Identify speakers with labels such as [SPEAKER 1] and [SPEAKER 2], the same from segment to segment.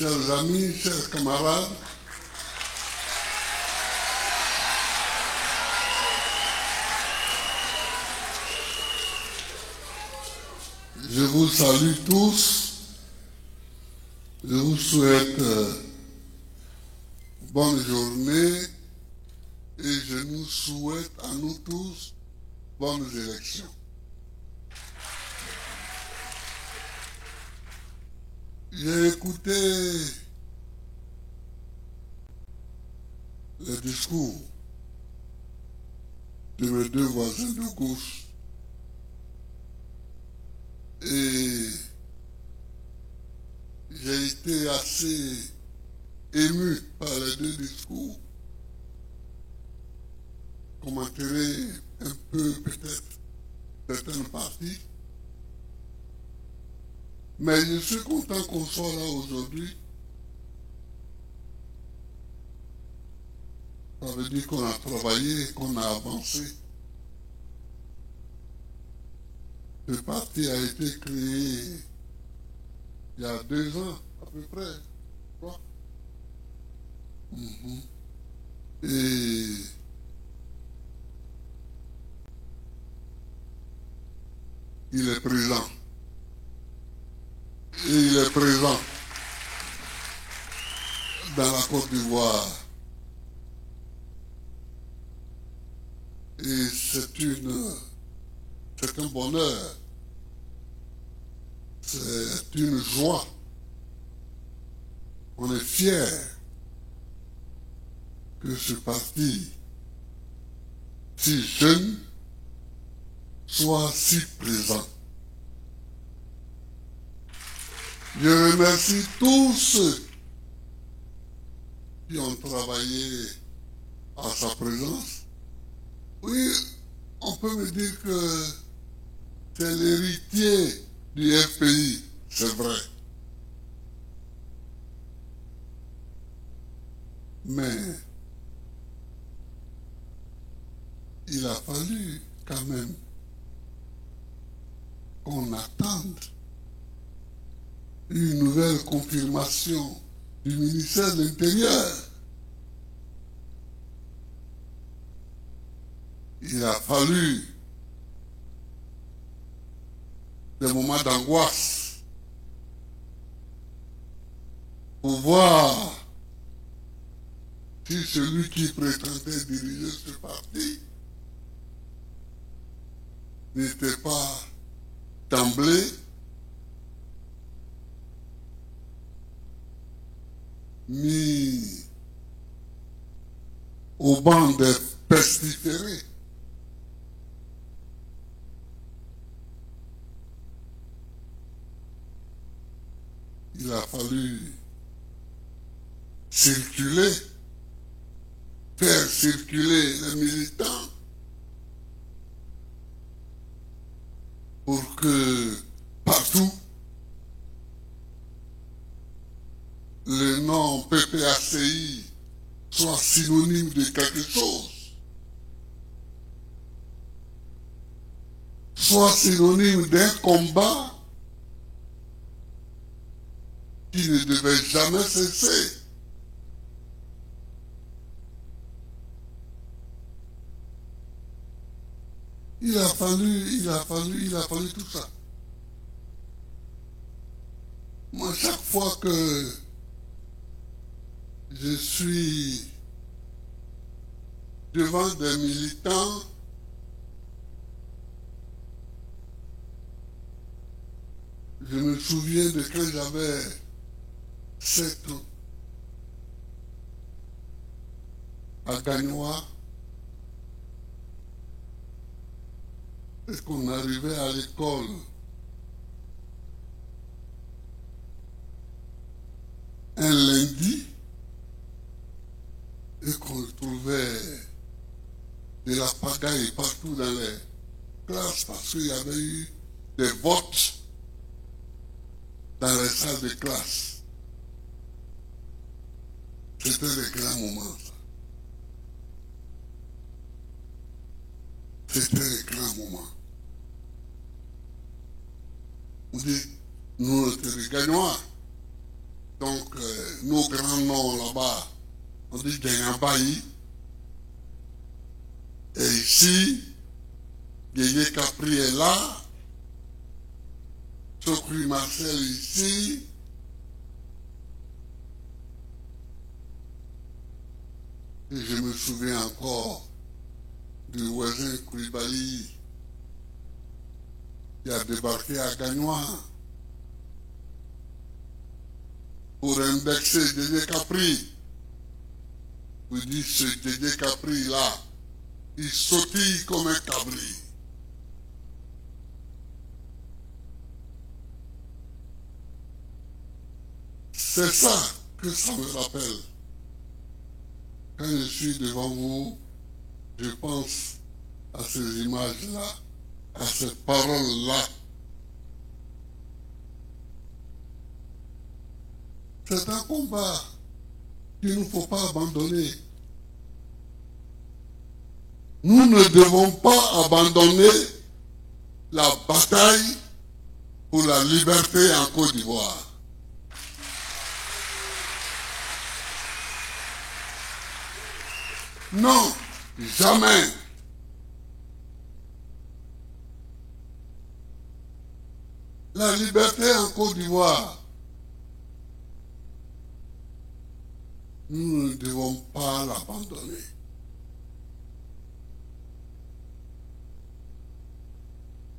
[SPEAKER 1] chers amis, chers camarades, je vous salue tous, je vous souhaite bonne journée et je nous souhaite à nous tous bonnes élections. J'ai écouté le discours de mes deux voisins de gauche et j'ai été assez ému par les deux discours. Commenterai un peu peut-être certaines parties. Mais je suis content qu'on soit là aujourd'hui. Ça veut dire qu'on a travaillé, qu'on a avancé. Ce parti a été créé il y a 2 ans, à peu près. Quoi? Et il est présent. Et il est présent dans la Côte d'Ivoire. Et c'est un bonheur, c'est une joie. On est fiers que ce parti si jeune soit si présent. Je remercie tous ceux qui ont travaillé à sa présence. Oui, on peut me dire que c'est l'héritier du FPI, c'est vrai. Mais il a fallu quand même qu'on attende une nouvelle confirmation du ministère de l'Intérieur. Il a fallu des moments d'angoisse pour voir si celui qui prétendait diriger ce parti n'était pas d'emblée mis au banc des pestiférés. Il a fallu circuler, faire circuler les militants pour que partout le nom PPACI soit synonyme de quelque chose, soit synonyme d'un combat qui ne devait jamais cesser. Il a fallu tout ça. Moi, chaque fois que je suis devant des militants, je me souviens de quand j'avais 7 ans à Gagnoa, et qu'on arrivait à l'école un lundi et qu'on trouvait de la pagaille partout dans les classes parce qu'il y avait eu des votes dans les salles de classe. C'était le grand moment, ça. C'était le grand moment. On dit, nous, on était les Gagnois. Donc, nos grands noms là-bas, on dit Djangabay. Et ici, Guégué Capri est là. Sokri Marcel ici. Et je me souviens encore du voisin Koulibaly qui a débarqué à Gagnois pour indexer Dédé Capri. Vous dites ce Dédé Capri là, il sautille comme un cabri. C'est ça que ça me rappelle. Quand je suis devant vous, je pense à ces images-là, à ces paroles-là. C'est un combat qu'il ne faut pas abandonner. Nous ne devons pas abandonner la bataille pour la liberté en Côte d'Ivoire. Non, jamais. La liberté en Côte d'Ivoire, nous ne devons pas l'abandonner.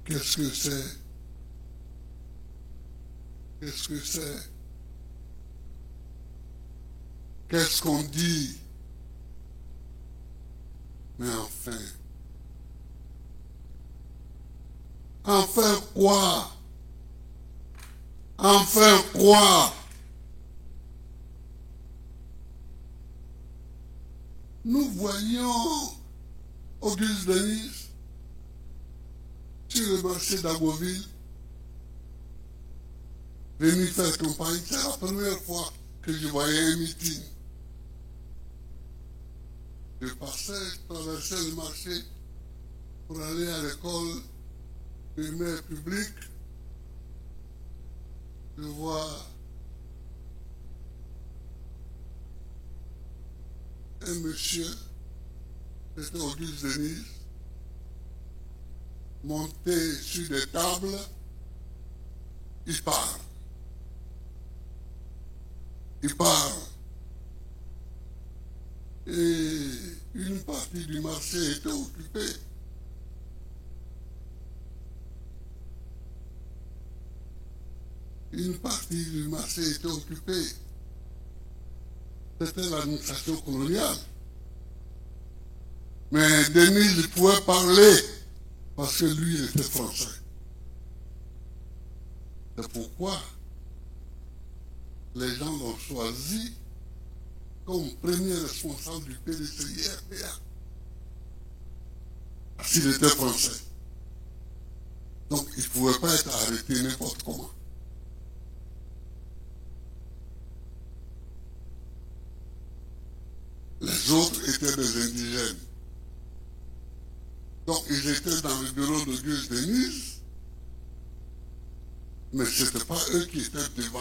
[SPEAKER 1] Qu'est-ce que c'est? Qu'est-ce que c'est? Qu'est-ce qu'on dit? Mais enfin. Enfin quoi? Enfin quoi? Nous voyons Auguste Denis sur le marché d'Agoville venir faire campagne. C'est la première fois que je voyais un meeting. Je passais, je traversais le marché pour aller à l'école primaire publique. Je vois un monsieur, c'était Auguste Denis, monté sur des tables, il parle. Il parle. Et une partie du marché était occupée. Une partie du marché était occupée. C'était l'administration coloniale. Mais Denis, il pouvait parler parce que lui, il était français. C'est pourquoi les gens l'ont choisi comme premier responsable du PDCI-RPA. Parce qu'il était français. Donc, il ne pouvait pas être arrêté n'importe comment. Les autres étaient des indigènes. Donc, ils étaient dans le bureau d'Auguste Denis, mais ce n'était pas eux qui étaient devant.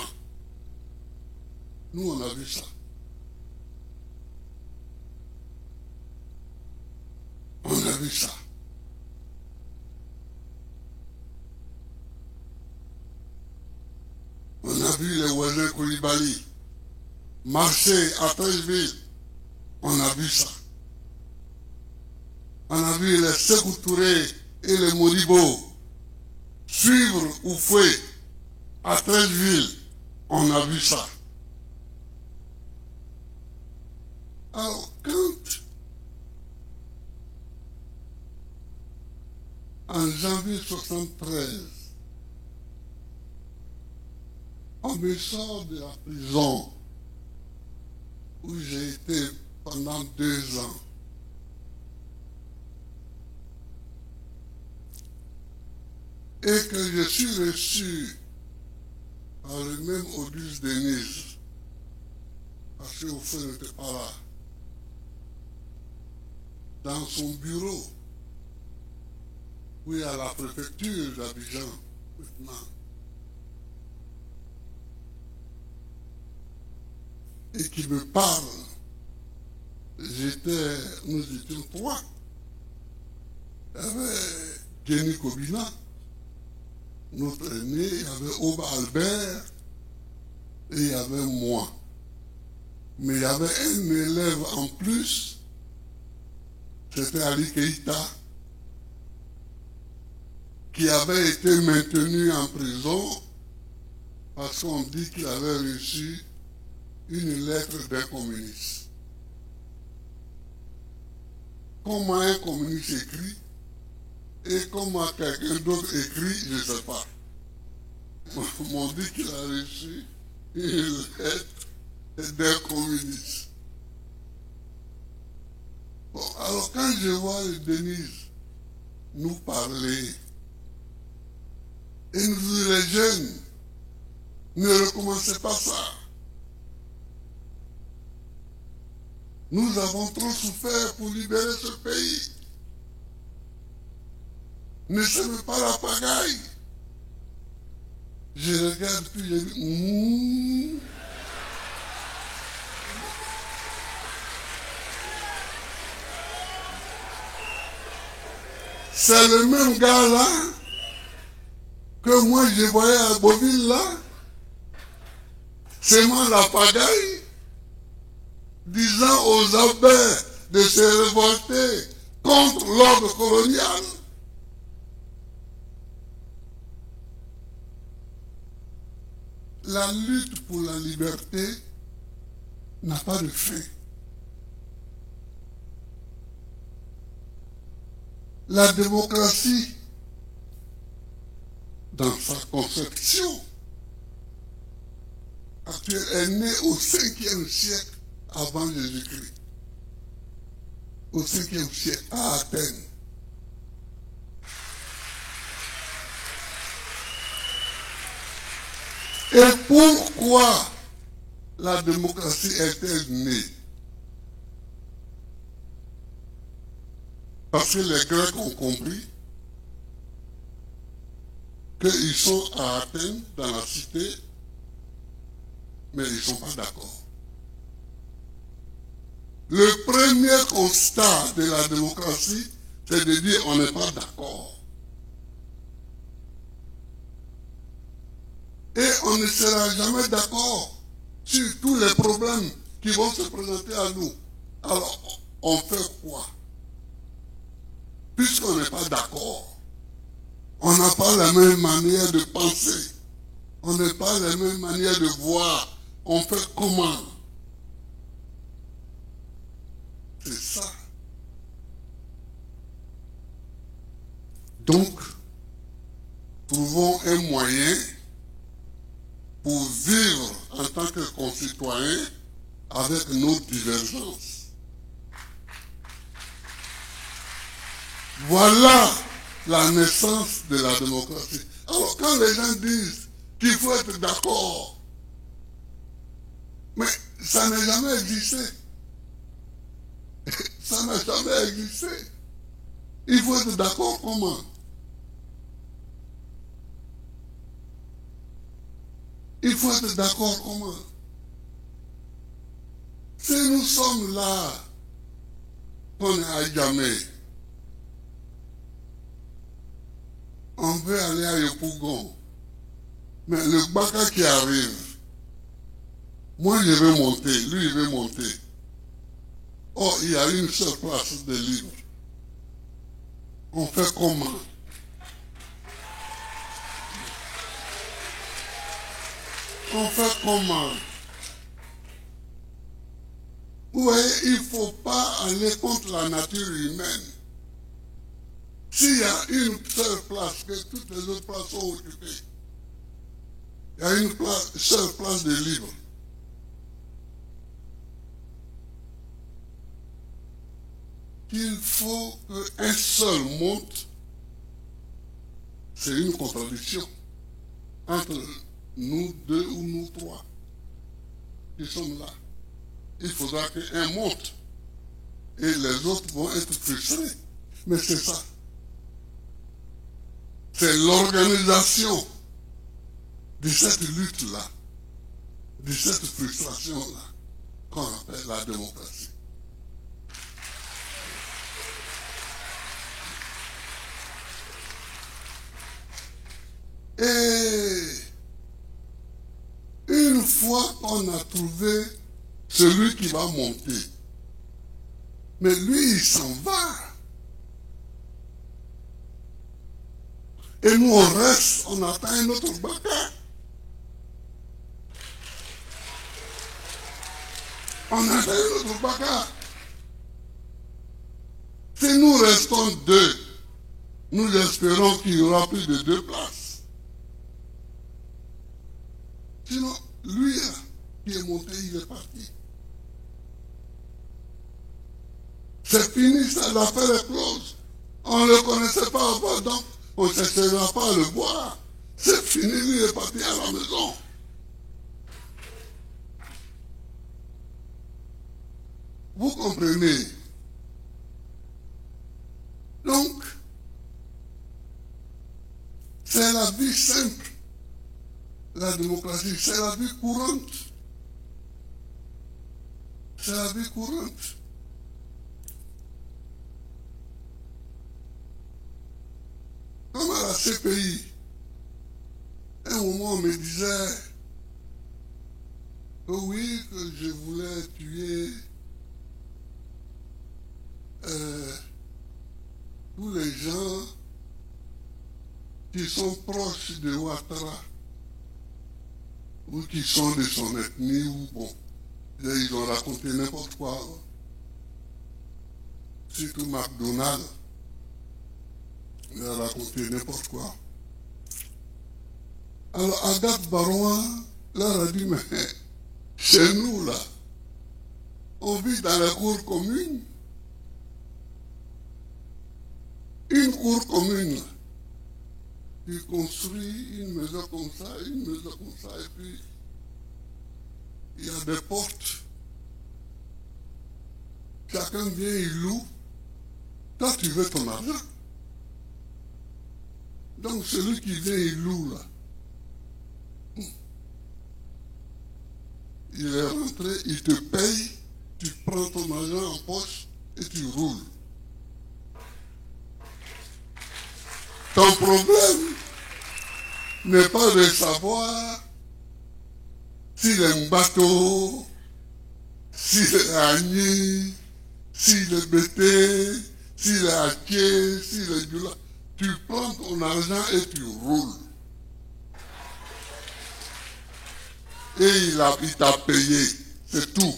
[SPEAKER 1] Nous, on a vu ça. On a vu ça. On a vu les voisins Koulibaly marcher à Treichville. On a vu ça. On a vu les Sékou Touré et les Modibo suivre Oufoué à Treichville. On a vu ça. Alors, quand en janvier 1973, on me sort de la prison où j'ai été pendant 2 ans. Et que je suis reçu par le même Auguste Denis, parce que Oufoué n'était pas là, dans son bureau, oui, à la préfecture d'Abidjan, maintenant. et qui me parle. Nous étions trois. Il y avait Kenny Kobina, notre aîné, il y avait Oba Albert et il y avait moi. Mais il y avait un élève en plus, c'était Ali Keïta, qui avait été maintenu en prison parce qu'on dit qu'il avait reçu une lettre d'un communiste. Comment un communiste écrit et comment quelqu'un d'autre écrit, je ne sais pas. On m'a dit qu'il a reçu une lettre d'un communiste. Bon, alors quand je vois Denise nous parler, et nous dit les jeunes, ne recommencez pas ça. Nous avons trop souffert pour libérer ce pays. Ne semez pas la pagaille. Je regarde puis je dis, C'est le même gars là que moi je voyais à Boville là. C'est moi la pagaille, disant aux abbés de se révolter contre l'ordre colonial. La lutte pour la liberté n'a pas de fin. La démocratie, dans sa conception actuelle, est née au 5e siècle avant Jésus-Christ. Au 5e siècle, à Athènes. Et pourquoi la démocratie est-elle née? Parce que les Grecs ont compris qu'ils sont à Athènes, dans la cité, mais ils ne sont pas d'accord. Le premier constat de la démocratie, c'est de dire on n'est pas d'accord. Et on ne sera jamais d'accord sur tous les problèmes qui vont se présenter à nous. Alors, on fait quoi? Puisqu'on n'est pas d'accord, on n'a pas la même manière de penser, on n'a pas la même manière de voir, on fait comment? C'est ça. Donc, trouvons un moyen pour vivre en tant que concitoyens avec nos divergences. Voilà la naissance de la démocratie. Alors quand les gens disent qu'il faut être d'accord, mais ça n'a jamais existé. Ça n'a jamais existé. Il faut être d'accord comment? Il faut être d'accord comment? Si nous sommes là, on est à Yamé, on veut aller à Yopougon, mais le Baka qui arrive, moi je vais monter, lui il veut monter. Oh, il y a une seule place de libre. On fait comment? On fait comment? Vous voyez, il ne faut pas aller contre la nature humaine. S'il y a une seule place, que toutes les autres places sont occupées, il y a une seule place de libre. Qu'il faut qu'un seul monte, c'est une contradiction entre nous deux ou nous trois qui sommes là. Il faudra qu'un monte et les autres vont être frustrés. Mais c'est ça. C'est l'organisation de cette lutte-là, de cette frustration-là. qu'on appelle la démocratie. Et une fois qu'on a trouvé celui qui va monter, mais lui, il s'en va. Et nous, on reste, on attend un autre bac. On attend un autre bac. Si nous restons deux, nous espérons qu'il y aura plus de 2 places. Sinon, lui qui est monté, il est parti. C'est fini, ça, l'affaire est close. On ne le connaissait pas avant, donc on ne cherchera pas à le voir. C'est fini, lui est parti à la maison. Vous comprenez? Donc, c'est la vie simple. La démocratie, c'est la vie courante. C'est la vie courante. Comme à la CPI, à un moment on me disait que oui, que je voulais tuer tous les gens qui sont proches de Ouattara ou qui sont de son ethnie ou bon, ils ont raconté n'importe quoi, surtout McDonald. Il a raconté n'importe quoi. Alors Agathe Barouin leur a dit, mais chez nous là, on vit dans la cour commune. Une cour commune. Tu construis une maison comme ça, et puis il y a des portes. Chacun vient, il loue. Toi, tu veux ton argent. Donc celui qui vient, il loue là. Il est rentré, il te paye, tu prends ton argent en poche et tu roules. Ton problème n'est pas de savoir s'il est un bateau, s'il est agné, s'il est bêté, s'il est haché, s'il est du là. Tu prends ton argent et tu roules. Et il t'a payé, c'est tout.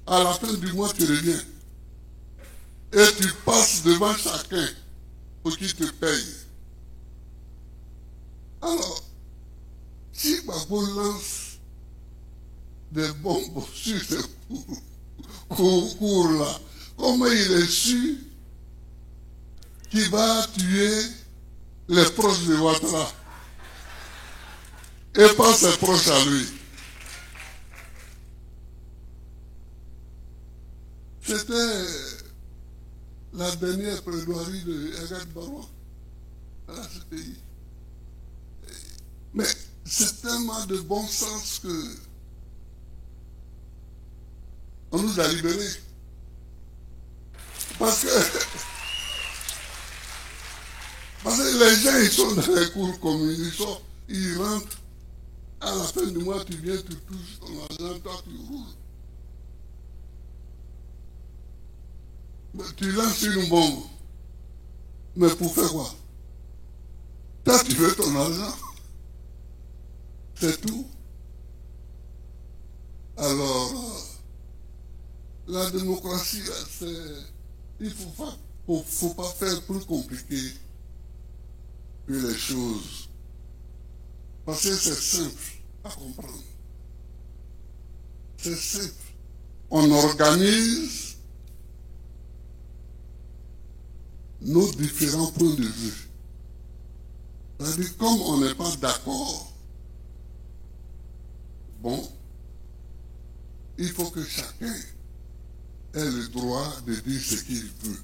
[SPEAKER 1] À la fin du mois, tu reviens. Et tu passes devant chacun pour qu'il te paye. Alors, si Gbagbo lance des bombes sur ces cours-là, comment il est sûr qu'il va tuer les proches de Ouattara et pas ses proches à lui? C'était la dernière plaidoirie de Agathe Barouin à la CPI. Mais c'est tellement de bon sens que on nous a libérés. Parce que les gens, ils sont dans les cours communes, ils rentrent, à la fin du mois, tu viens, tu touches ton argent, toi, tu roules. Mais tu lances une bombe. Mais pour faire quoi? Toi, tu veux ton argent. C'est tout. Alors, la démocratie, il ne faut pas faire plus compliqué que les choses. Parce que c'est simple à comprendre. C'est simple. On organise nos différents points de vue. C'est-à-dire, comme on n'est pas d'accord, bon, il faut que chacun ait le droit de dire ce qu'il veut.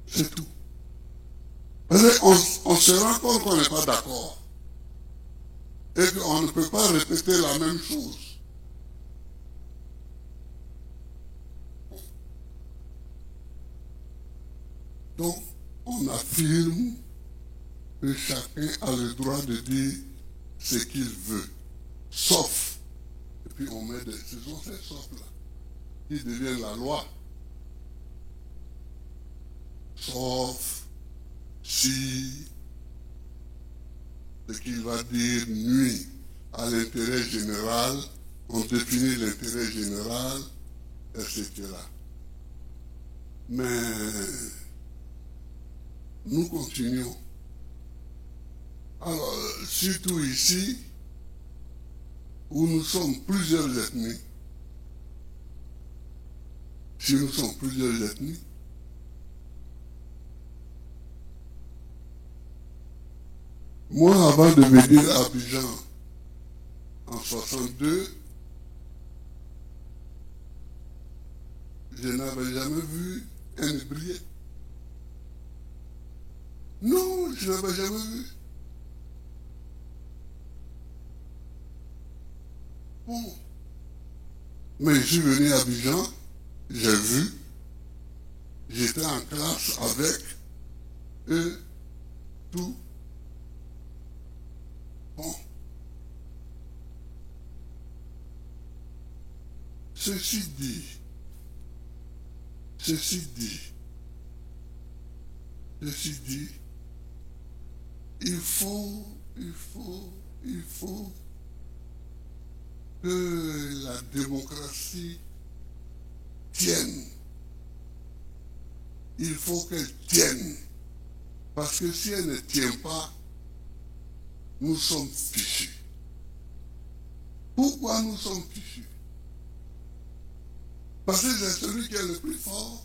[SPEAKER 1] C'est tout. Parce qu'on se rend compte qu'on n'est pas d'accord. Et qu'on ne peut pas répéter la même chose. Donc, on affirme que chacun a le droit de dire ce qu'il veut, sauf, et puis on met ce sont ces sauf-là qui deviennent la loi, sauf si ce qu'il va dire nuit à l'intérêt général, on définit l'intérêt général, etc. Mais nous continuons. Alors, surtout ici, où nous sommes plusieurs ethnies, si nous sommes plusieurs ethnies, moi, avant de venir à Abidjan en 62, je n'avais jamais vu un ébrier. Non, je n'avais jamais vu. Bon. Mais je suis venu à Abidjan, j'ai vu, j'étais en classe avec eux, tout. Bon. Ceci dit, il faut que la démocratie tienne. Il faut qu'elle tienne. Parce que si elle ne tient pas, nous sommes fichus. Pourquoi nous sommes fichus? Parce que c'est celui qui est le plus fort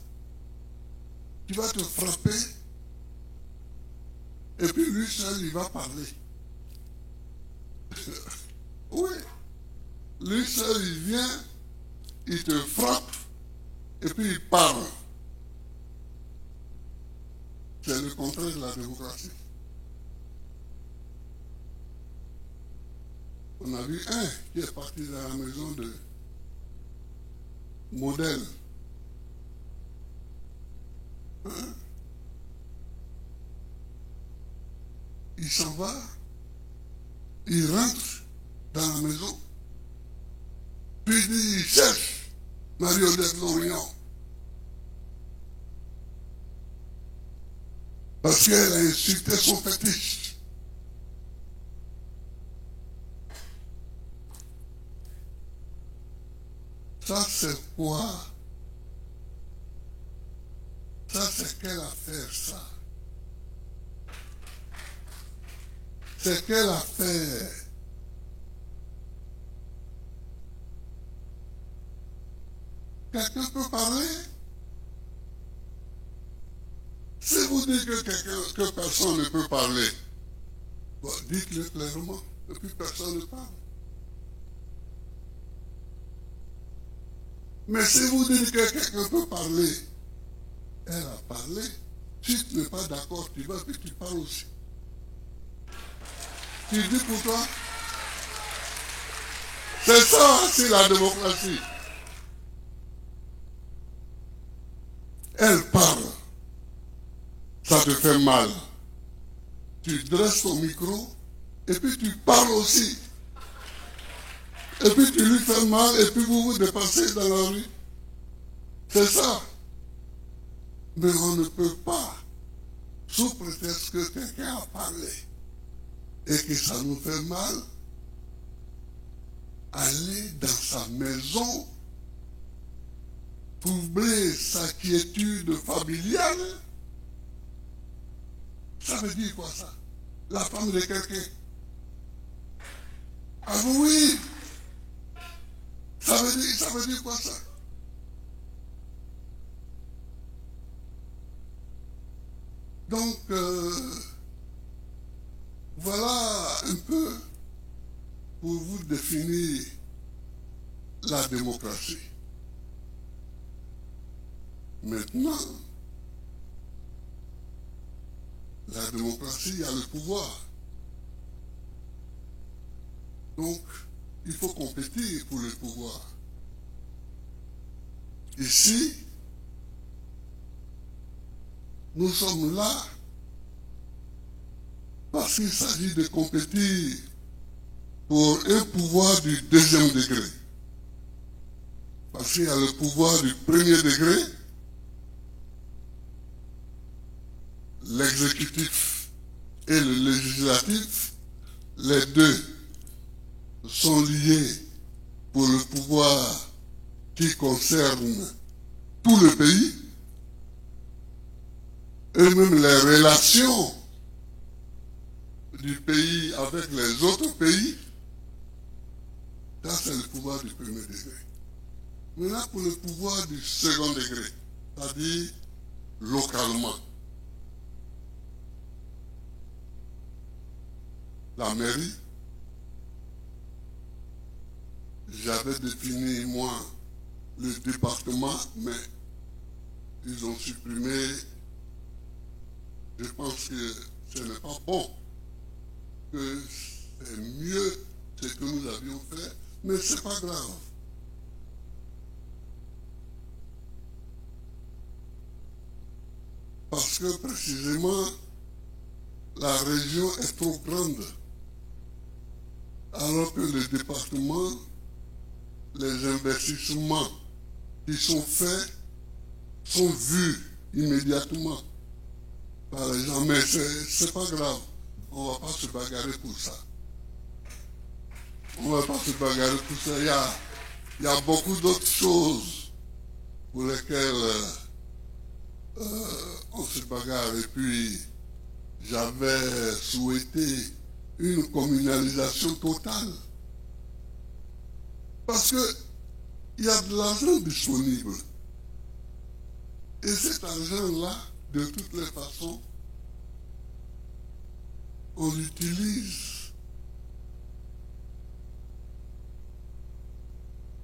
[SPEAKER 1] qui va te frapper et puis lui seul il va parler. Oui, lui seul il vient, il te frappe et puis il parle. C'est le contraire de la démocratie. On a vu un qui est parti de la maison de Modèle. Hein? Il s'en va, il rentre dans la maison, puis il cherche Marie-Odette Lorient. Parce qu'elle a insulté son fétiche. Ça, c'est quoi? Ça, c'est quelle affaire, ça? C'est quelle affaire? Quelqu'un peut parler? Si vous dites que personne ne peut parler, bon, dites-le clairement, et puis personne ne parle. Mais si vous dites que quelqu'un peut parler, elle a parlé. Si tu n'es pas d'accord, tu vas et tu parles aussi. Tu dis pour toi. C'est ça, c'est la démocratie. Elle parle. Ça te fait mal. Tu dresses ton micro et puis tu parles aussi. Et puis tu lui fais mal et puis vous vous dépassez dans la rue. C'est ça. Mais on ne peut pas, sous prétexte que quelqu'un a parlé et que ça nous fait mal, aller dans sa maison, troubler sa quiétude familiale. Ça veut dire quoi ça? La femme de quelqu'un. Ah oui! Ça veut dire quoi ça? Donc, voilà un peu pour vous définir la démocratie. Maintenant, la démocratie a le pouvoir. Donc, il faut compétir pour le pouvoir. Ici, Nous sommes là parce qu'il s'agit de compétir pour un pouvoir du deuxième degré. Parce qu'il y a le pouvoir du premier degré, l'exécutif et le législatif, les deux sont liés pour le pouvoir qui concerne tout le pays, et même les relations du pays avec les autres pays. Ça, c'est le pouvoir du premier degré. Maintenant, pour le pouvoir du second degré, c'est-à-dire localement, la mairie, j'avais défini, moi, le département, mais ils ont supprimé. Je pense que ce n'est pas bon, que c'est mieux ce que nous avions fait, mais ce n'est pas grave. Parce que précisément, la région est trop grande, alors que le département, les investissements qui sont faits sont vus immédiatement par les gens. Mais c'est pas grave, on ne va pas se bagarrer pour ça. On ne va pas se bagarrer pour ça. Il y a beaucoup d'autres choses pour lesquelles on se bagarre. Et puis, j'avais souhaité une communalisation totale. Parce qu'il y a de l'argent disponible. Et cet argent-là, de toutes les façons, on l'utilise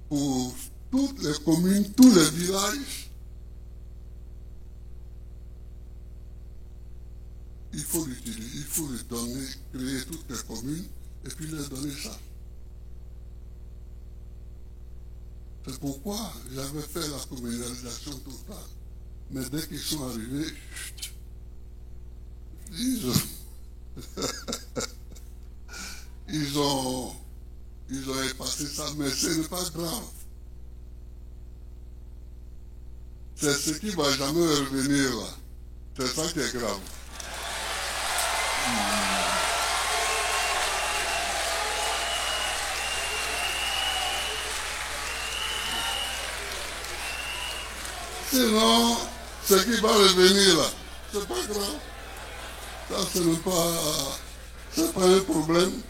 [SPEAKER 1] pour toutes les communes, tous les villages. Il faut l'utiliser, il faut les donner, créer toutes les communes et puis leur donner ça. C'est pourquoi j'avais fait la communalisation totale. Mais dès qu'ils sont arrivés, ils ont effacé ça, mais ce n'est pas grave. C'est ce qui ne va jamais revenir là. C'est ça qui est grave. Sinon, ce qui va revenir là, c'est pas grave. Ça, c'est pas un problème.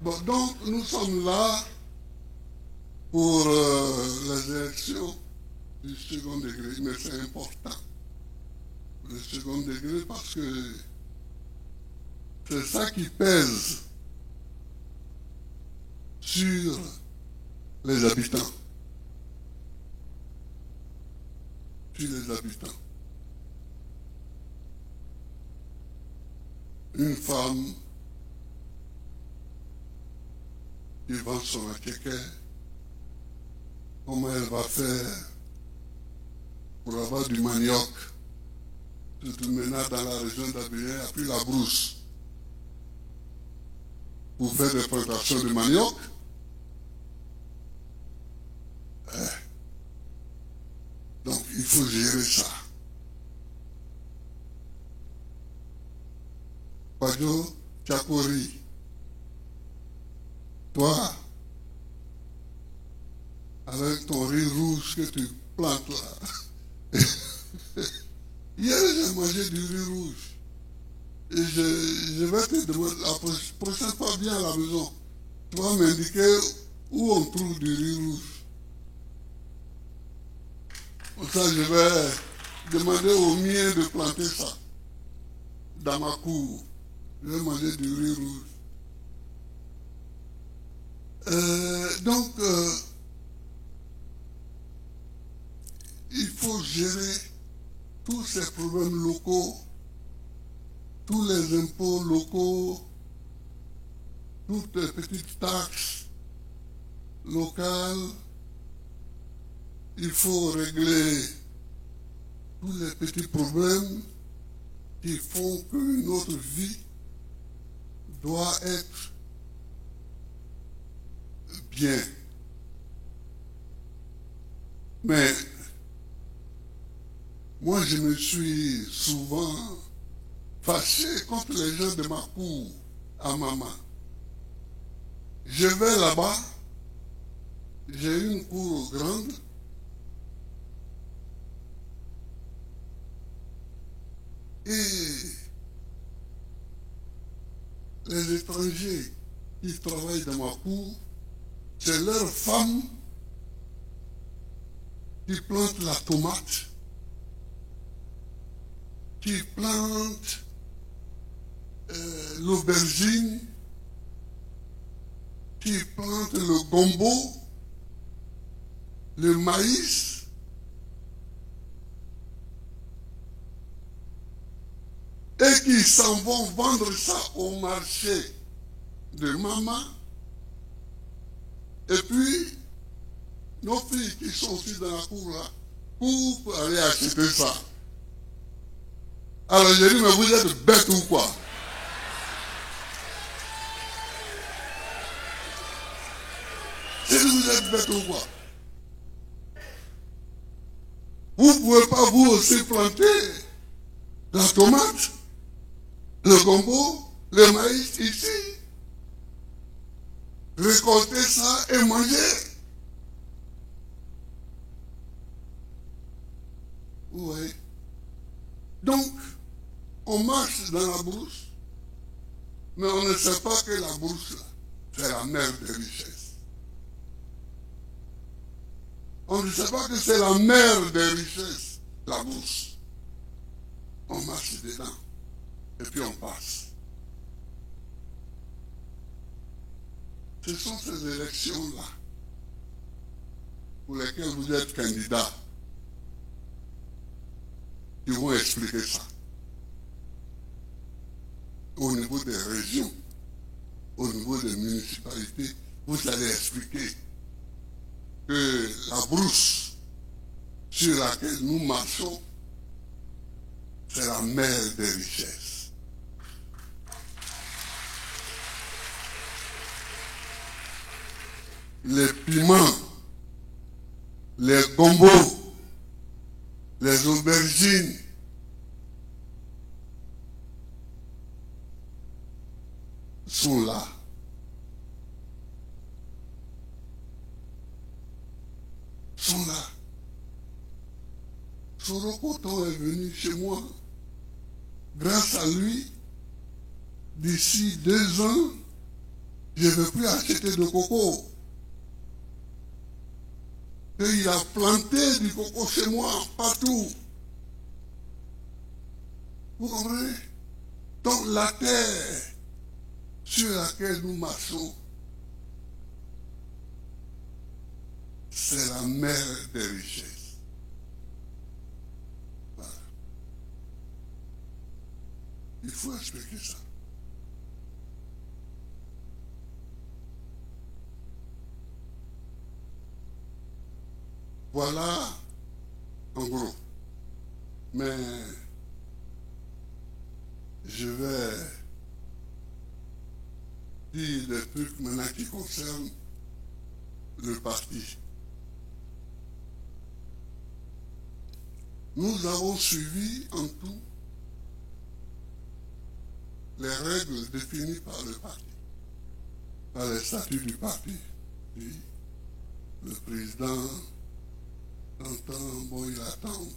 [SPEAKER 1] Bon, donc, nous sommes là pour les élections du second degré, mais c'est important. Le second degré parce que c'est ça qui pèse sur les habitants. Sur les habitants. Une femme qui vend son akéké, comment elle va faire pour avoir du manioc? Surtout maintenant dans la région d'Abidjan, il n'y a plus la brousse. Pour faire des plantations de manioc, donc il faut gérer ça. Padjo Tchakori, toi, avec ton riz rouge que tu plantes là, hier j'ai mangé du riz rouge. Et je vais te demander, la prochaine fois viens à la maison, tu vas m'indiquer où on trouve du riz rouge. Pour ça, je vais demander aux miens de planter ça dans ma cour. Je vais manger du riz rouge. Donc, il faut gérer tous ces problèmes locaux, tous les impôts locaux, toutes les petites taxes locales. Il faut régler tous les petits problèmes qui font que notre vie doit être bien. Mais moi, je me suis souvent fâché contre les gens de ma cour à maman. Je vais là-bas, j'ai une cour grande, et les étrangers qui travaillent dans ma cour, c'est leurs femmes qui plantent la tomate, qui plantent l'aubergine, qui plantent le gombo, le maïs, et qui s'en vont vendre ça au marché de maman. Et puis, nos filles qui sont aussi dans la cour là, pour aller acheter ça. Alors j'ai dit, mais vous êtes bêtes ou quoi? J'ai dit, vous êtes bêtes ou quoi? Vous ne pouvez pas vous aussi planter la tomate, le gombo, le maïs ici, récolter ça et manger. Oui. Donc, on marche dans la brousse, mais on ne sait pas que la brousse, là, c'est la mère des richesses. On ne sait pas que c'est la mère des richesses, la brousse. On marche dedans, et puis on passe. Ce sont ces élections-là pour lesquelles vous êtes candidat qui vont expliquer ça. Au niveau des régions, au niveau des municipalités, vous allez expliquer que la brousse sur laquelle nous marchons, c'est la mère des richesses. Les piments, les gombos, les aubergines, sont là. Sont là. Sorokoto est venu chez moi. Grâce à lui, d'ici 2 ans, je ne vais plus acheter de coco. Et il a planté du coco chez moi, partout. Vous comprenez? Donc la terre sur laquelle nous marchons, c'est la mère des richesses. Voilà. Il faut expliquer ça. Voilà, en gros. Mais je vais dire des trucs maintenant qui concernent le parti. Nous avons suivi en tout les règles définies par le parti, par les statuts du parti. Puis, le président entend, bon, il attend.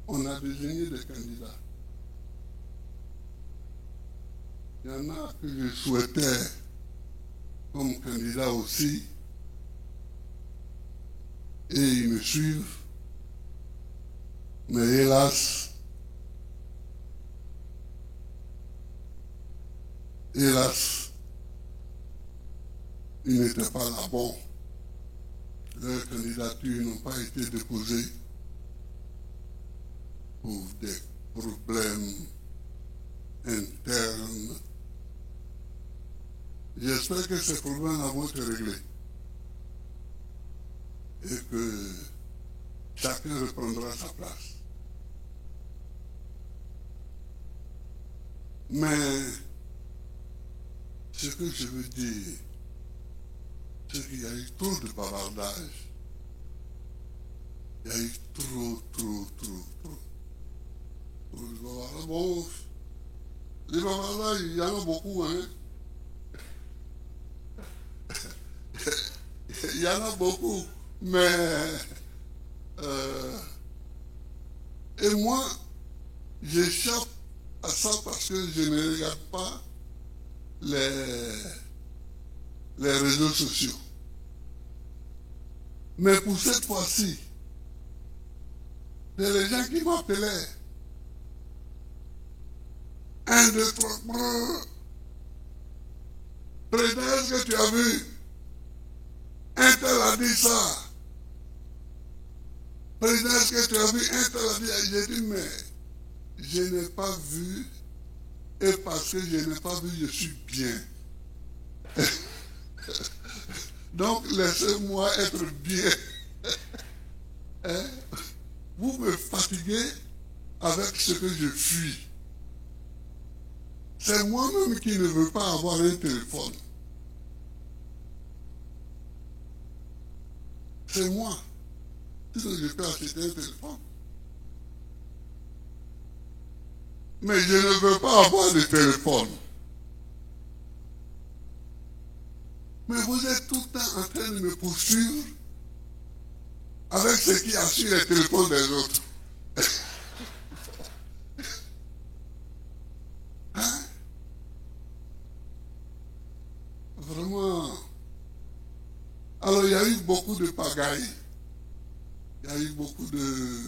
[SPEAKER 1] On a désigné des candidats. Il y en a que je souhaitais comme candidat aussi, et ils me suivent. Mais hélas, ils n'étaient pas là. Bon, leurs candidatures n'ont pas été déposées pour des problèmes internes. J'espère que ces problèmes vont être réglés. et que chacun reprendra sa place. Mais ce que je veux dire, c'est qu'il y a eu trop de bavardage. Il y a eu trop de bavardage. Bon, les bavardages, il y en a beaucoup, hein. Il y en a beaucoup. Mais, et moi, j'échappe à ça parce que je ne regarde pas les réseaux sociaux. Mais pour cette fois-ci, c'est les gens qui m'appelaient. 1, 2, 3, président, est-ce que tu as vu? Un tel a dit ça. Président, est-ce que tu as vu? Un tel a dit. J'ai dit, mais je n'ai pas vu. Et parce que je n'ai pas vu, je suis bien. Donc, laissez-moi être bien. Hein? Vous me fatiguez avec ce que je fuis. C'est moi-même qui ne veux pas avoir un téléphone. C'est moi. Sinon, je peux acheter un téléphone. Mais je ne veux pas avoir de téléphone. Mais vous êtes tout le temps en train de me poursuivre avec ce qui assure les téléphones des autres. Hein? Vraiment. Alors, il y a eu beaucoup de pagailles. Il y a eu beaucoup de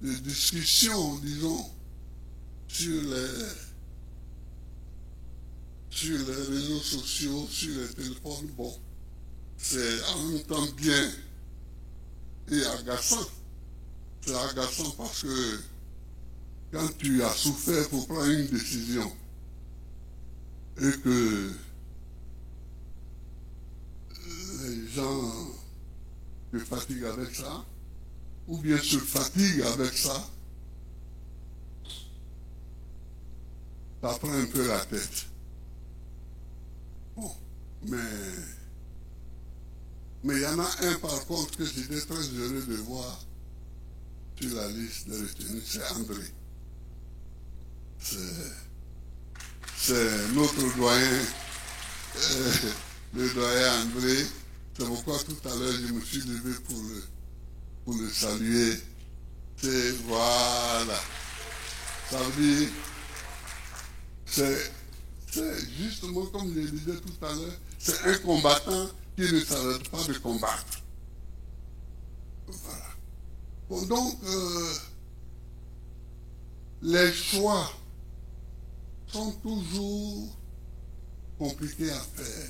[SPEAKER 1] discussions, disons, sur les réseaux sociaux, sur les téléphones. Bon, c'est en même temps bien et agaçant. C'est agaçant parce que quand tu as souffert pour prendre une décision et que les gens te fatiguent avec ça, ou bien se fatiguent avec ça, ça prend un peu la tête. Bon, mais il y en a un par contre que j'étais très heureux de voir sur la liste de retenue, c'est André. C'est notre doyen, le doyen André. C'est pourquoi tout à l'heure je me suis levé pour le saluer. C'est voilà. Ça veut dire, c'est justement comme je le disais tout à l'heure, c'est un combattant qui ne s'arrête pas de combattre. Voilà. Bon, donc, les choix sont toujours compliqués à faire.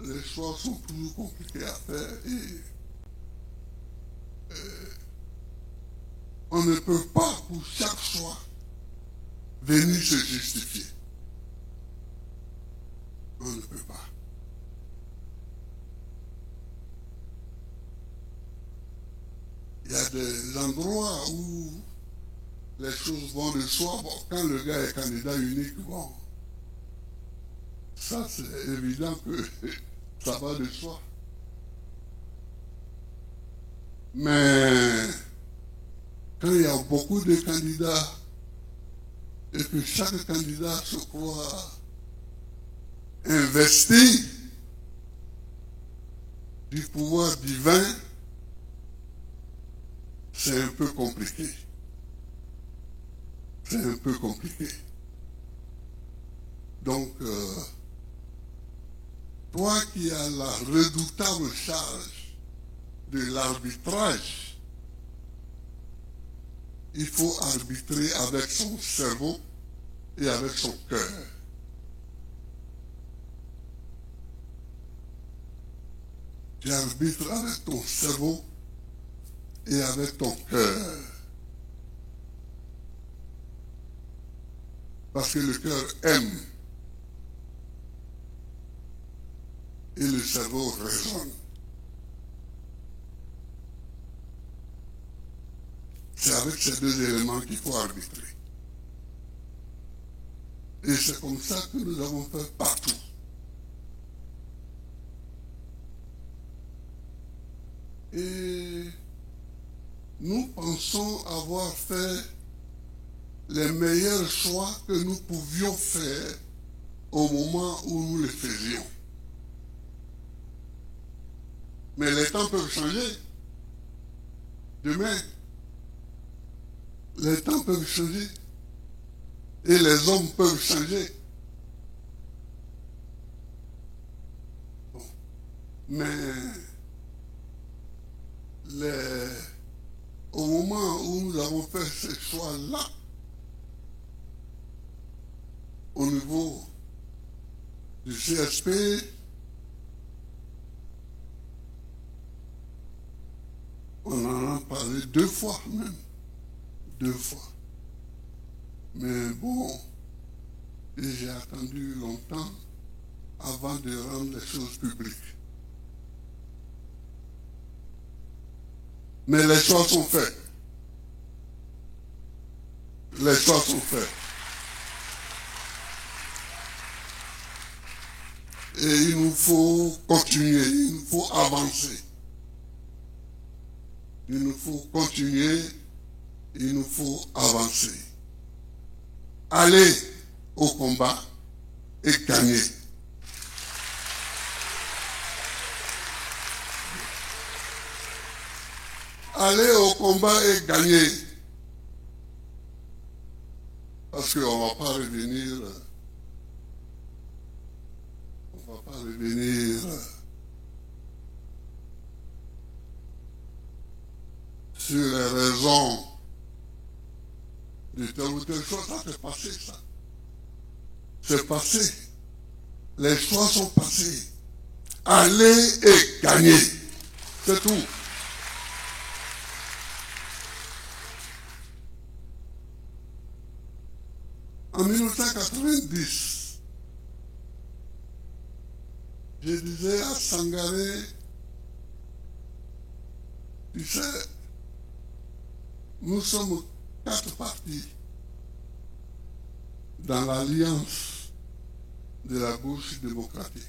[SPEAKER 1] Les choix sont toujours compliqués à faire et on ne peut pas pour chaque choix venir se justifier. On ne peut pas. Il y a des endroits où les choses vont de soi. Bon, quand le gars est candidat unique, bon, ça c'est évident que ça va de soi. Mais quand il y a beaucoup de candidats et que chaque candidat se croit investi du pouvoir divin, c'est un peu compliqué. C'est un peu compliqué. Donc, toi qui as la redoutable charge de l'arbitrage, il faut arbitrer avec son cerveau et avec son cœur. Tu arbitres avec ton cerveau et avec ton cœur. Parce que le cœur aime. Et et le cerveau raisonne. C'est avec ces deux éléments qu'il faut arbitrer. Et c'est comme ça que nous avons fait partout. Et nous pensons avoir fait les meilleurs choix que nous pouvions faire au moment où nous les faisions. Mais les temps peuvent changer. Demain, les temps peuvent changer. Et les hommes peuvent changer. Bon. Mais au moment où nous avons fait ces choix-là, au niveau du CSP, on en a parlé 2 fois même. 2 fois. Mais bon, j'ai attendu longtemps avant de rendre les choses publiques. Mais les choix sont faits. Les choix sont faits. Et il nous faut continuer, il nous faut avancer. Il nous faut continuer, il nous faut avancer. Aller au combat et gagner. Aller au combat et gagner. Parce qu'on ne va pas revenir. On ne va pas revenir sur les raisons de telle ou telle chose. Ça, c'est passé, ça. C'est passé. Les choix sont passés. Aller et gagner. C'est tout. En 1990, je disais à Sangaré, tu sais, nous sommes 4 partis dans l'alliance de la gauche démocratique.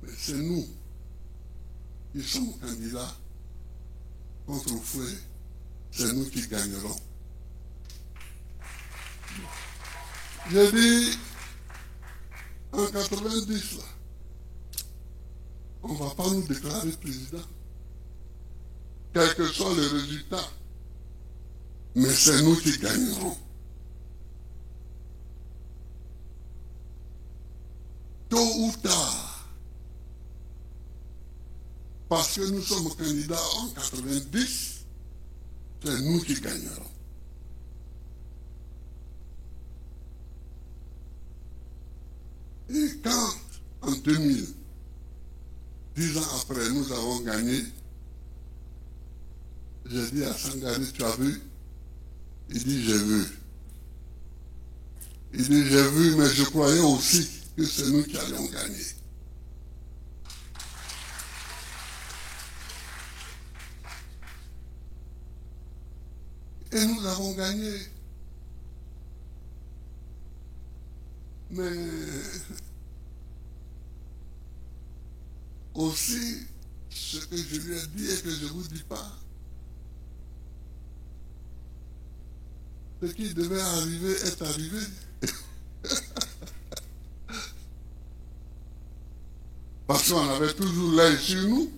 [SPEAKER 1] Mais c'est nous qui sommes candidats contre Fouet. C'est nous qui gagnerons. J'ai dit, en 90, là, on ne va pas nous déclarer président, quel que soit le résultat. Mais c'est nous qui gagnerons. Tôt ou tard, parce que nous sommes candidats en 90, c'est nous qui gagnerons. Et quand, en 2000, 10 ans après, nous avons gagné, j'ai dit à Sangaré, tu as vu? Il dit, j'ai vu. Il dit, j'ai vu, mais je croyais aussi que c'est nous qui allions gagner. Et nous avons gagné. Mais aussi, ce que je lui ai dit et que je ne vous dis pas, ce qui devait arriver est arrivé. Parce qu'on avait toujours l'œil sur nous.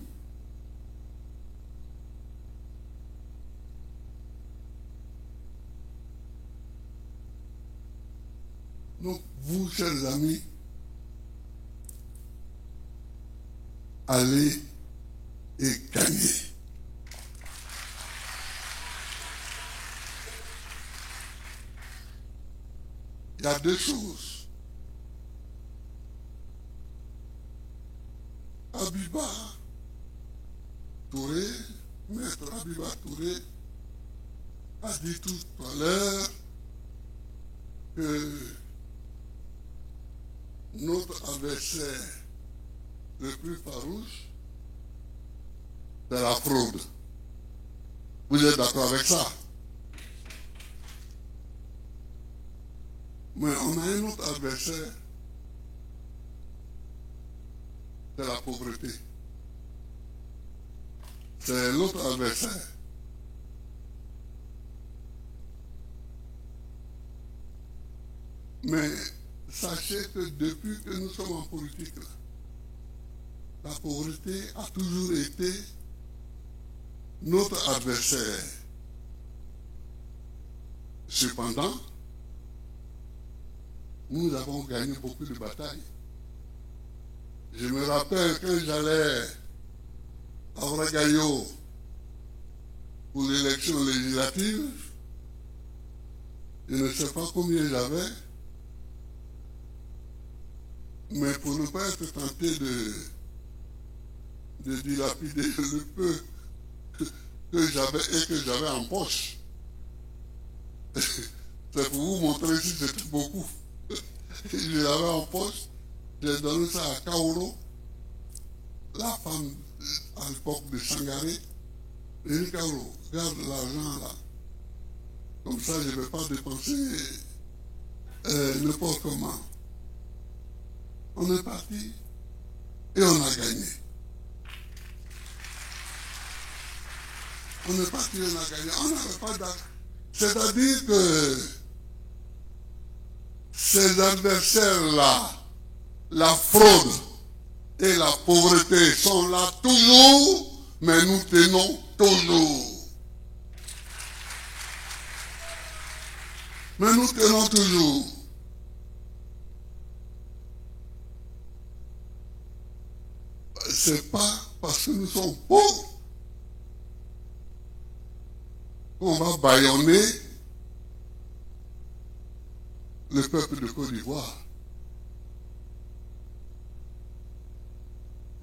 [SPEAKER 1] Donc, vous, chers amis, allez et gagnez. Il y a 2 choses. Abiba Touré, maître Abiba Touré, a dit tout à l'heure que notre adversaire le plus farouche, c'est la fraude. Vous êtes d'accord avec ça? Mais on a un autre adversaire, c'est la pauvreté. C'est l'autre adversaire. Mais sachez que depuis que nous sommes en politique, la pauvreté a toujours été notre adversaire. Cependant, nous avons gagné beaucoup de batailles. Je me rappelle quand j'allais à Ouagadougou pour l'élection législative, je ne sais pas combien j'avais, mais pour ne pas être tenté de dilapider le peu que j'avais en poche, c'est pour vous montrer si c'était beaucoup. Je l'avais en poche, j'ai donné ça à Kaoro, la femme à l'époque de Sangaré. J'ai dit, Kaoro, garde l'argent là. Comme ça, je ne vais pas dépenser n'importe comment. On est parti et on a gagné. On est parti et on a gagné. On n'avait pas d'argent. C'est-à-dire que ces adversaires-là, la fraude et la pauvreté sont là toujours, mais nous tenons toujours. Mais nous tenons toujours. C'est pas parce que nous sommes pauvres qu'on va bâillonner le peuple de Côte d'Ivoire.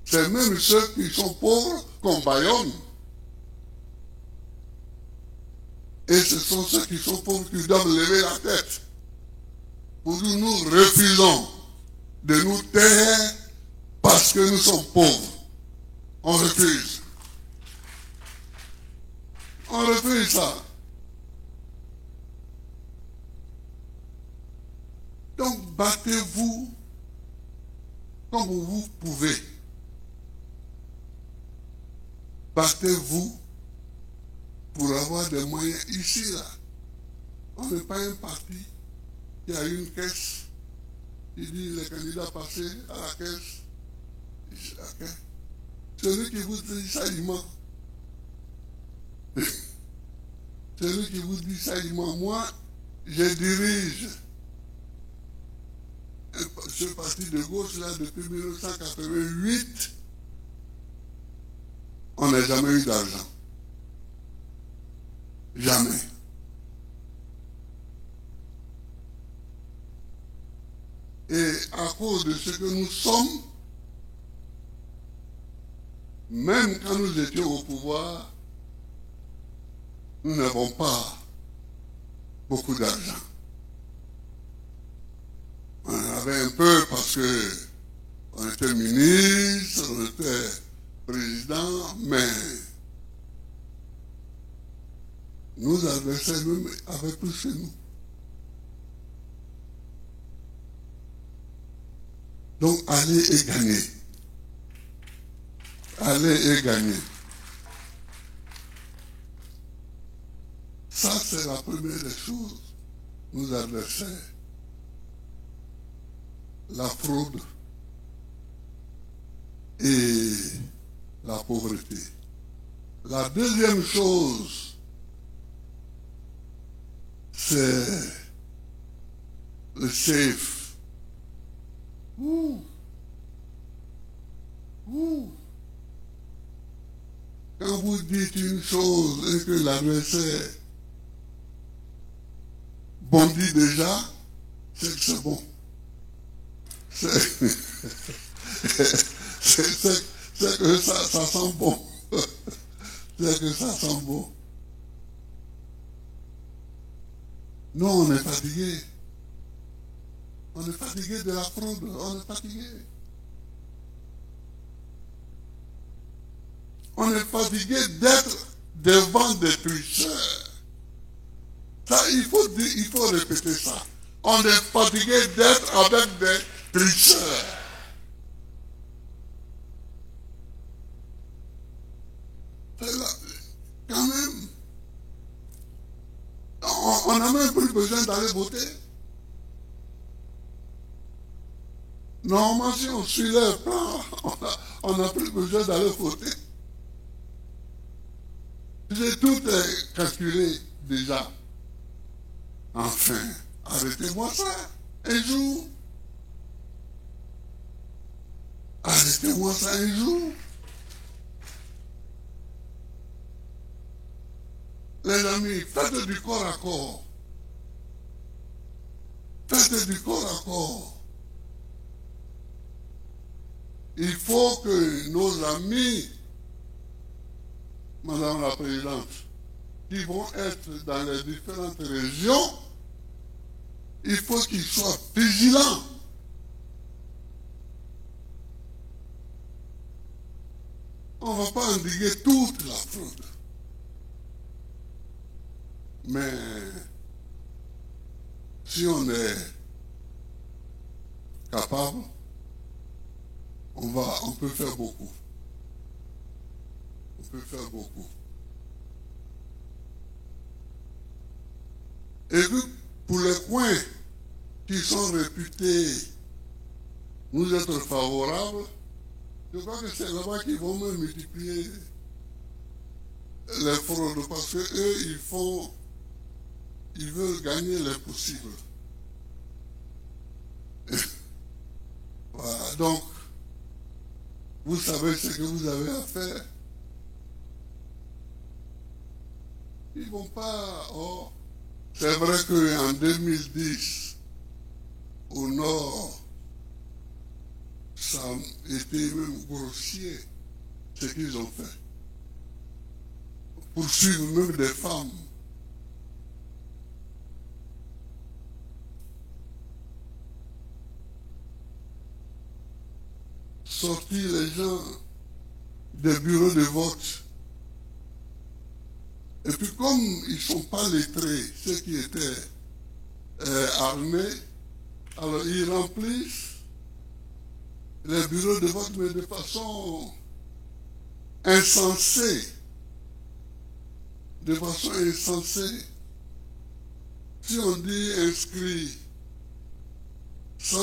[SPEAKER 1] C'est même ceux qui sont pauvres qu'on bâillonne. Et ce sont ceux qui sont pauvres qui doivent lever la tête. Pour nous refusons de nous taire parce que nous sommes pauvres. On refuse. On refuse ça. Donc battez-vous comme vous pouvez. Battez-vous pour avoir des moyens ici, là. On n'est pas un parti qui a une caisse, qui dit les candidats passés à la caisse. Okay. Celui qui vous dit ça, il ment. Celui qui vous dit ça, il ment. Moi, je dirige ce parti de gauche là depuis 1988. On n'a jamais eu d'argent. Jamais. Et à cause de ce que nous sommes, même quand nous étions au pouvoir, nous n'avons pas beaucoup d'argent. On en avait un peu parce que on était ministre, on était président, mais nos adversaires même avaient plus que nous. Donc allez et gagnez. Allez et gagnez. Ça, c'est la première des choses. Nos adversaires. La fraude et la pauvreté. La deuxième chose, c'est le safe. Quand vous dites une chose et que l'adversaire bondit déjà, c'est que c'est bon. C'est que ça sent bon. C'est que ça sent bon. Nous, on est fatigués. On est fatigué de la fraude, on est fatigué. On est fatigué d'être devant des tricheurs. Ça, il faut répéter ça. On est fatigué d'être avec des tricheurs. Là, quand même, on n'a même plus besoin d'aller voter. Normalement, si on suit leur plan, on n'a plus besoin d'aller voter. Tout est calculé déjà. Enfin, arrêtez-moi ça un jour. Arrêtez-moi ça un jour. Les amis, faites du corps à corps. Faites du corps à corps. Il faut que nos amis, Madame la Présidente, qui vont être dans les différentes régions, il faut qu'ils soient vigilants. On ne va pas endiguer toute la fraude. Mais si on est capable, on peut faire beaucoup. On peut faire beaucoup. Et puis, pour les coins qui sont réputés nous être favorables, je crois que c'est là-bas qu'ils vont même multiplier les fraudes parce qu'eux, ils veulent gagner le possible. Voilà, donc, vous savez ce que vous avez à faire. Ils ne vont pas... Oh, c'est vrai qu'en 2010, au nord, ça a été même grossier ce qu'ils ont fait. Poursuivre même des femmes. Sortir les gens des bureaux de vote. Et puis comme ils ne sont pas lettrés, ceux qui étaient armés, alors ils remplissent les bureaux de vote, mais de façon insensée. De façon insensée. Si on dit inscrit 100,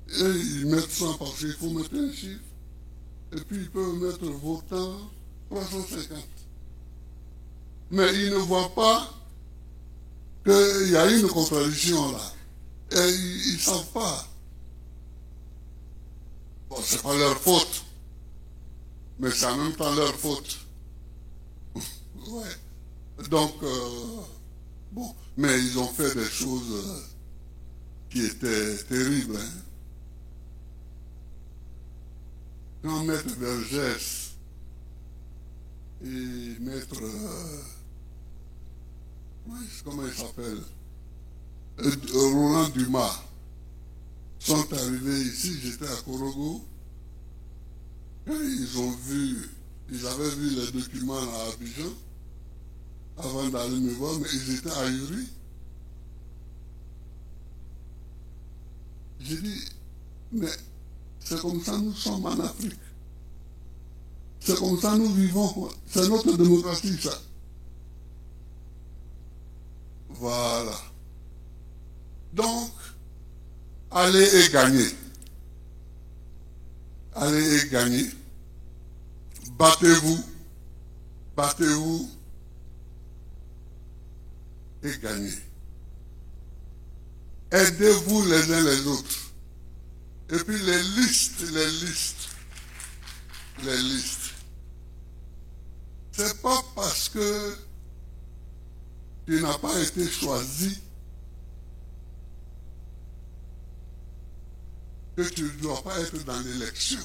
[SPEAKER 1] et ils mettent 100 parce qu'il faut mettre un chiffre, et puis ils peuvent mettre votant 350. Mais ils ne voient pas qu'il y a une contradiction là. Et ils ne savent pas. Bon, c'est pas leur faute. Mais c'est en même temps leur faute. Ouais. Donc, bon. Mais ils ont fait des choses qui étaient terribles. Hein. Quand Maître Vergès et Maître... comment il s'appelle, Roland Dumas sont arrivés ici, j'étais à Korogo, et ils avaient vu les documents à Abidjan, avant d'aller me voir, mais ils étaient ahuris. J'ai dit, mais c'est comme ça nous sommes en Afrique. C'est comme ça nous vivons, c'est notre démocratie ça. Voilà. Donc, allez et gagnez. Allez et gagnez. Battez-vous. Battez-vous. Et gagnez. Aidez-vous les uns les autres. Et puis les listes. C'est pas parce que tu n'as pas été choisi que tu ne dois pas être dans l'élection.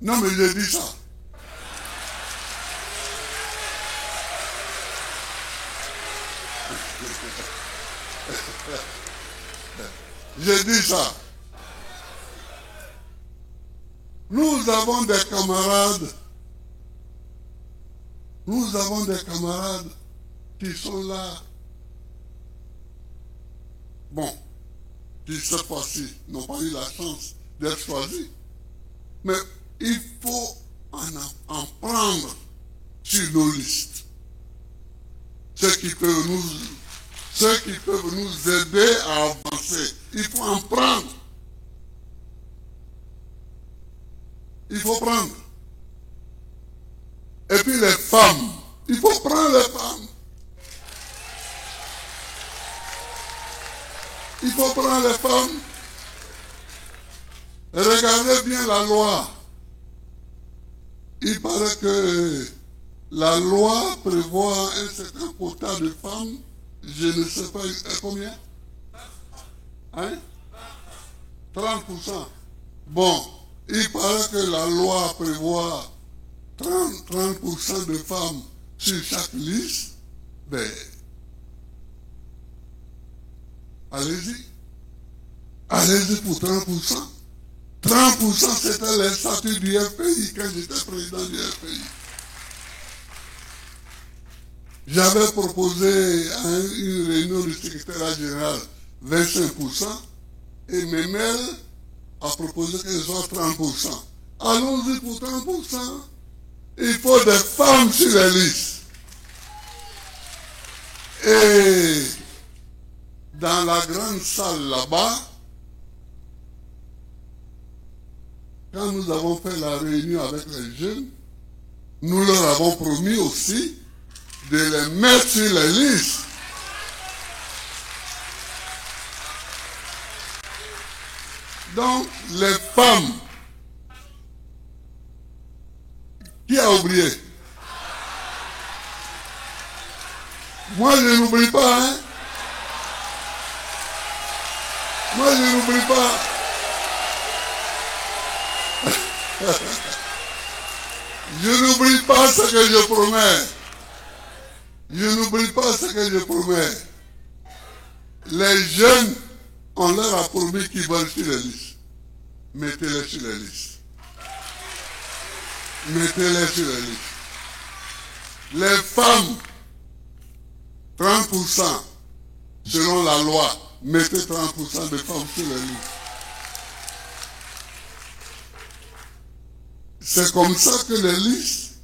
[SPEAKER 1] Non, mais j'ai dit ça. J'ai dit ça. Nous avons des camarades. Nous avons des camarades qui sont là. Bon, qui cette fois-ci n'ont pas eu la chance d'être choisis. Mais il faut en prendre sur nos listes. Ceux qui peuvent nous aider à avancer. Il faut en prendre. Il faut prendre. Et puis les femmes. Il faut prendre les femmes. Il faut prendre les femmes. Et regardez bien la loi. Il paraît que la loi prévoit un certain quota de femmes. Je ne sais pas combien. Hein? 30%. Bon, il paraît que la loi prévoit 30% de femmes sur chaque liste. Ben, allez-y. Allez-y pour 30%. 30% c'était les statuts du FPI quand j'étais président du FPI. J'avais proposé à une réunion du secrétariat général 25% et Memel a proposé que ce soit 30%. Allons-y pour 30%. Il faut des femmes sur les listes. Et dans la grande salle là-bas, quand nous avons fait la réunion avec les jeunes, nous leur avons promis aussi de les mettre sur les listes. Donc, les femmes, qui a oublié? Moi, je n'oublie pas, hein? Moi, je n'oublie pas. Je n'oublie pas ce que je promets. Je n'oublie pas ce que je promets. Les jeunes, on leur a promis qu'ils vont sur les listes. Mettez-les sur les listes. Mettez-les sur les listes. Les femmes, 30%, selon la loi, mettez 30% de femmes sur les listes. C'est comme ça que les listes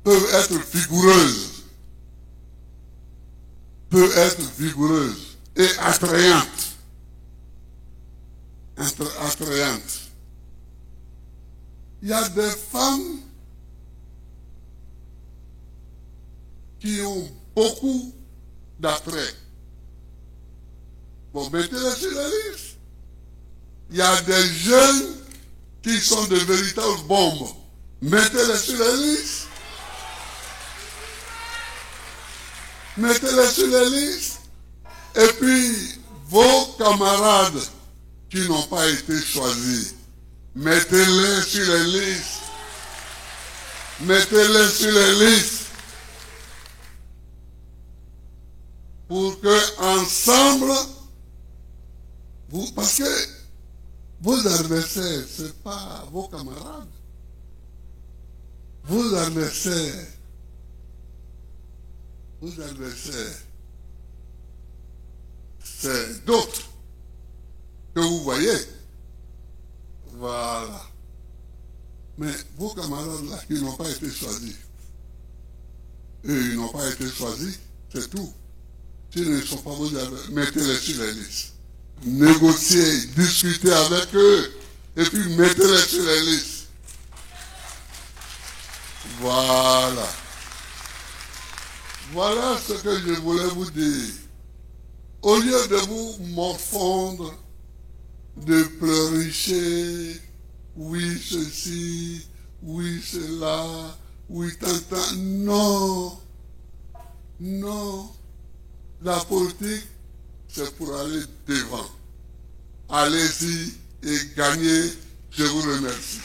[SPEAKER 1] peuvent être vigoureuses et attrayantes. Il y a des femmes qui ont beaucoup d'attrait. Bon, mettez-les sur la liste. Il y a des jeunes qui sont de véritables bombes. Mettez-les sur la liste. Mettez-les sur la liste. Et puis, vos camarades qui n'ont pas été choisis, mettez-les sur les listes. Mettez-les sur les listes. Pour que ensemble, parce que vos adversaires, ce n'est pas vos camarades. Vos adversaires, c'est d'autres que vous voyez. Voilà. Mais vos camarades là qui n'ont pas été choisis, ils n'ont pas été choisis, c'est tout. S'ils ne sont pas vos adversaires, mettez-les sur les listes. Négociez, discutez avec eux, et puis mettez-les sur les listes. Voilà. Voilà ce que je voulais vous dire. Au lieu de vous morfondre, de pleurnicher, oui ceci, oui cela, oui tant, non. Non. La politique, c'est pour aller devant. Allez-y et gagnez. Je vous remercie.